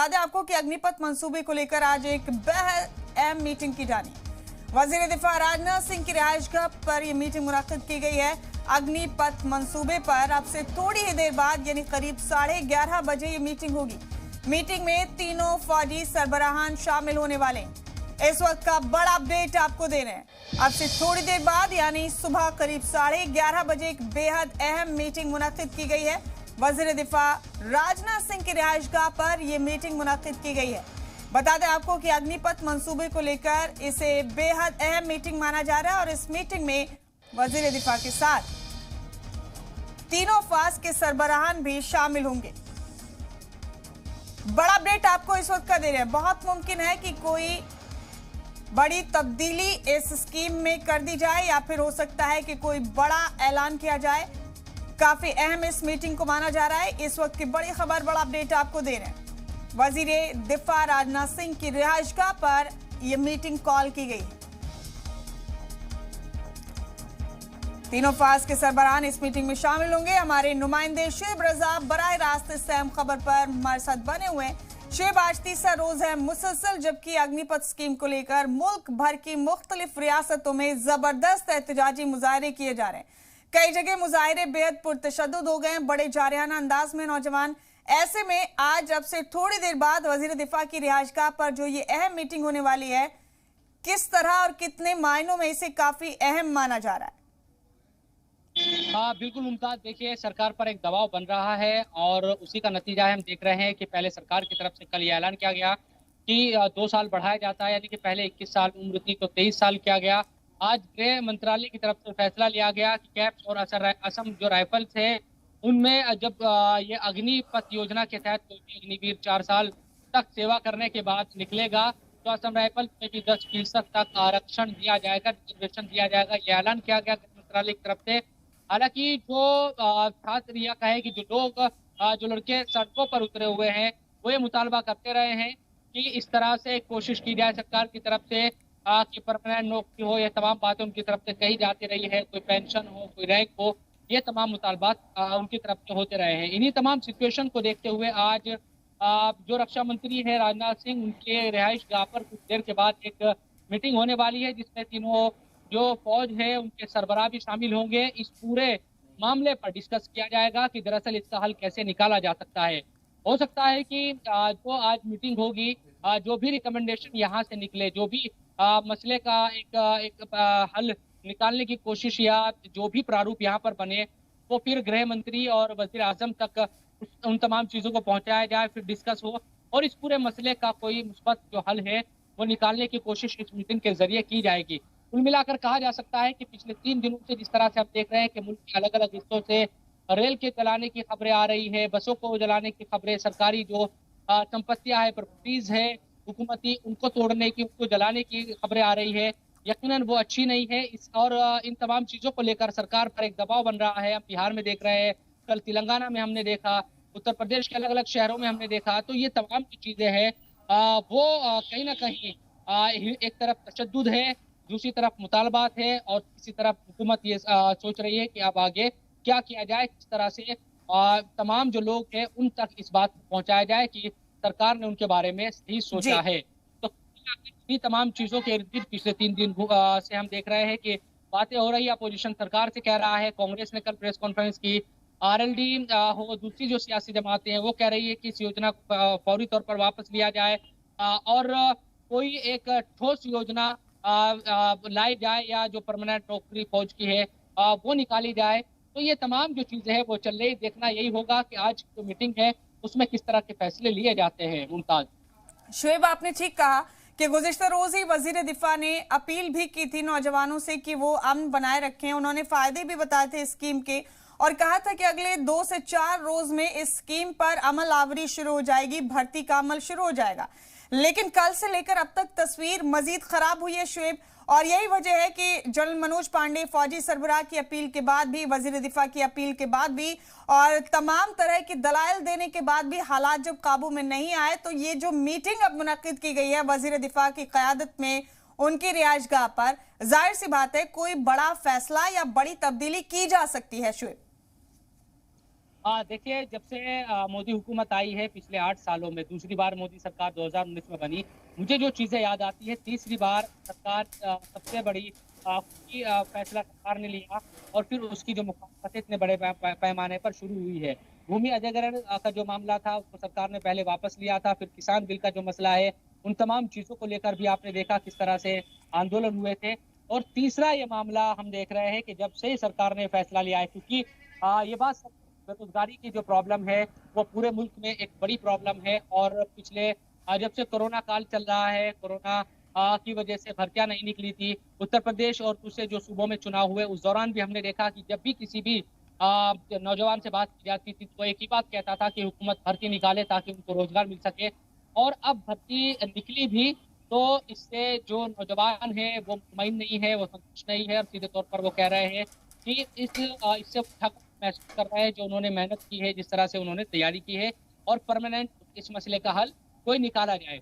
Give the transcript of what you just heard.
बता दें आपको कि अग्निपथ मंसूबे को लेकर आज एक बेहद अहम मीटिंग की जानी। वजीर दिफा राजनाथ सिंह की रिहायशगाह पर यह मीटिंग मुनक्किद की गई है। अग्निपथ मंसूबे पर अब से थोड़ी ही देर बाद यानी करीब 11:30 बजे ये मीटिंग होगी। मीटिंग में तीनों फौजी सरबराहान शामिल होने वाले हैं। इस वक्त का बड़ा अपडेट आपको दे रहे हैं। अब से थोड़ी देर बाद यानी सुबह करीब 11:30 बजे एक बेहद अहम मीटिंग मुनक्किद की गई है। वजीर दिफा राजनाथ सिंह की रिहायशगाह पर यह मीटिंग मुनक्किद की गई है। बता दें आपको कि अग्निपथ मंसूबे को लेकर इसे बेहद अहम मीटिंग माना जा रहा है और इस मीटिंग में वजीर दिफा के साथ तीनों फास के सरबराहान भी शामिल होंगे। बड़ा अपडेट आपको इस वक्त का दे रहे हैं। बहुत मुमकिन है कि कोई बड़ी तब्दीली इस स्कीम में कर दी जाए या फिर हो सकता है कि कोई बड़ा ऐलान किया जाए। काफी अहम इस मीटिंग को माना जा रहा है। इस वक्त की बड़ी खबर, बड़ा अपडेट आपको दे रहे हैं। वजीर दिफा राजनाथ सिंह की रिहायशगाह पर यह मीटिंग कॉल की गई है। तीनों फास के सरबराहान इस मीटिंग में शामिल होंगे। हमारे नुमाइंदे शुएब रजा बराह रास्त इस अहम खबर पर हमारे साथ बने हुए हैं। शुएब, आज तीसरा रोज है मुसलसल जबकि अग्निपथ स्कीम को लेकर मुल्क भर की मुख्तलिफ रियासतों में जबरदस्त एहतजाजी मुजाहरे किए जा रहे हैं। कई जगह मुजाहरे बेहद पुरतशद्दुद हो गए हैं, बड़े जारहाना अंदाज में नौजवान। ऐसे में आज अब से थोड़ी देर बाद वजीर दिफा की रिहायशगाह पर जो ये अहम मीटिंग होने वाली है, किस तरह और कितने मायनों में इसे काफी अहम माना जा रहा है? हाँ बिल्कुल मुमताज, देखिए सरकार पर एक दबाव बन रहा है और उसी का नतीजा है। हम देख रहे हैं कि पहले सरकार की तरफ से कल ये ऐलान किया गया कि 2 साल बढ़ाया जाता है, यानी कि पहले 21 साल उम्र थी तो 23 साल किया गया। आज गृह मंत्रालय की तरफ से फैसला लिया गया कि कैप्स और असम जो राइफल्स है उनमें जब ये अग्निपथ योजना के तहत कोई भी अग्निवीर 4 साल तक सेवा करने के बाद निकलेगा तो असम राइफल्स में भी 10% तक आरक्षण दिया जाएगा, रिजर्वेशन दिया जाएगा। ये ऐलान किया गया गृह मंत्रालय की तरफ से। हालांकि जो छात्र यह कहे कि जो लड़के सड़कों पर उतरे हुए हैं वो ये मुतालबा करते रहे हैं कि इस तरह से कोशिश की जाए सरकार की तरफ से कि परमानेंट नौकरी हो। ये तमाम बातें उनकी तरफ से कही जाती रही है, कोई पेंशन हो, कोई रैंक हो, ये तमाम मुतालबात उनकी तरफ से होते रहे हैं। इन्हीं तमाम सिचुएशन को देखते हुए आज जो रक्षा मंत्री है राजनाथ सिंह, उनके रिहायशगाह पर कुछ देर के बाद एक मीटिंग होने वाली है जिसमें तीनों जो फौज है उनके सरबराह भी शामिल होंगे। इस पूरे मामले पर डिस्कस किया जाएगा कि दरअसल इसका हल कैसे निकाला जा सकता है। हो सकता है कि जो आज मीटिंग होगी, जो भी रिकमेंडेशन यहाँ से निकले, जो भी मसले का एक हल निकालने की कोशिश या जो भी प्रारूप यहाँ पर बने, वो फिर गृह मंत्री और वजीर आजम तक उन तमाम चीज़ों को पहुँचाया जाए, फिर डिस्कस हो और इस पूरे मसले का कोई मुस्बत जो हल है वो निकालने की कोशिश इस मीटिंग के जरिए की जाएगी। कुल मिलाकर कहा जा सकता है कि पिछले 3 दिनों से जिस तरह से हम देख रहे हैं कि मुल्क के अलग अलग हिस्सों से रेल के चलाने की खबरें आ रही है, बसों को जलाने की खबरें, सरकारी जो संपत्तियां है, प्रॉपर्टीज है हुकूमती, उनको तोड़ने की, उनको जलाने की खबरें आ रही है। यकीनन वो अच्छी नहीं है। और इन तमाम चीजों को लेकर सरकार पर एक दबाव बन रहा है। हम बिहार में देख रहे हैं, कल तेलंगाना में हमने देखा, उत्तर प्रदेश के अलग अलग शहरों में हमने देखा। तो ये तमाम जो चीजें हैं वो कहीं ना कहीं एक तरफ तशद्दुद है, दूसरी तरफ मुतालबात है और तीसरी तरफ हुकूमत ये सोच रही है कि अब आगे क्या किया जाए, किस तरह से तमाम जो लोग हैं उन तक इस बात को पहुंचाया जाए कि सरकार ने उनके बारे में सही सोचा है। तो ये तमाम चीजों के इर्द गिर्द पिछले 3 दिन से हम देख रहे हैं कि बातें हो रही है। अपोजिशन सरकार से कह रहा है, कांग्रेस ने कल प्रेस कॉन्फ्रेंस की, आरएलडी हो, दूसरी जो सियासी जमातें हैं वो कह रही है कि इस योजना को फौरी तौर पर वापस लिया जाए और कोई एक ठोस योजना लाई जाए या जो परमानेंट नौकरी फौज की है वो निकाली जाए। तो ये तमाम जो चीजें हैं वो चल रही, देखना यही होगा कि आज जो मीटिंग है उसमें किस तरह के फैसले लिए जाते हैं। मुमताज, शुएब, आपने ठीक कहा कि गुज़िश्ता रोज ही वजीर दिफा ने अपील भी की थी नौजवानों से कि वो अमन बनाए रखें। उन्होंने फायदे भी बताए थे इस स्कीम के और कहा था कि अगले 2 से 4 रोज में इस स्कीम पर अमल आवरी शुरू हो जाएगी, भर्ती का अमल शुरू हो जाएगा। लेकिन कल से लेकर अब तक तस्वीर मजीद खराब हुई है शुएब, और यही वजह है कि जनरल मनोज पांडे फौजी सरबराह की अपील के बाद भी, वजीर दिफा की अपील के बाद भी और तमाम तरह की दलाइल देने के बाद भी हालात जब काबू में नहीं आए, तो ये जो मीटिंग अब मुनक्किद की गई है वजीर दिफा की क़यादत में उनकी रिहायशगाह पर, जाहिर सी बात है कोई बड़ा फैसला या बड़ी तब्दीली की जा सकती है शुएब। देखिए जब से मोदी हुकूमत आई है पिछले 8 सालों में, दूसरी बार मोदी सरकार 2019 में बनी, मुझे जो चीज़ें याद आती है, तीसरी बार सरकार सबसे बड़ी कोई फैसला सरकार ने लिया और फिर उसकी जो मुखालफत इतने बड़े पैमाने पर शुरू हुई है। भूमि अधिग्रहण का जो मामला था, उसको सरकार ने पहले वापस लिया था, फिर किसान बिल का जो मसला है, उन तमाम चीज़ों को लेकर भी आपने देखा किस तरह से आंदोलन हुए थे। और तीसरा ये मामला हम देख रहे हैं कि जब से सरकार ने फैसला लिया है, क्योंकि ये बात बेरोजगारी की जो प्रॉब्लम है, वो पूरे मुल्क में एक बड़ी प्रॉब्लम है और पिछले जब से कोरोना काल चल रहा है, कोरोना की वजह से भर्तियाँ नहीं निकली थी। उत्तर प्रदेश और दूसरे जो सूबों में चुनाव हुए, उस दौरान भी हमने देखा कि जब भी किसी भी नौजवान से बात की जाती थी, तो वो एक ही बात कहता था कि हुकूमत भर्ती निकाले ताकि उनको रोजगार मिल सके। और अब भर्ती निकली भी, तो इससे जो नौजवान है, वो मुतमईन नहीं है, वो संतुष्ट नहीं है और सीधे तौर पर वो कह रहे हैं कि इससे ठग महसूस कर रहे हैं जो उन्होंने मेहनत की है, जिस तरह से उन्होंने तैयारी की है और परमानेंट इस मसले का हल कोई निकाला जाए।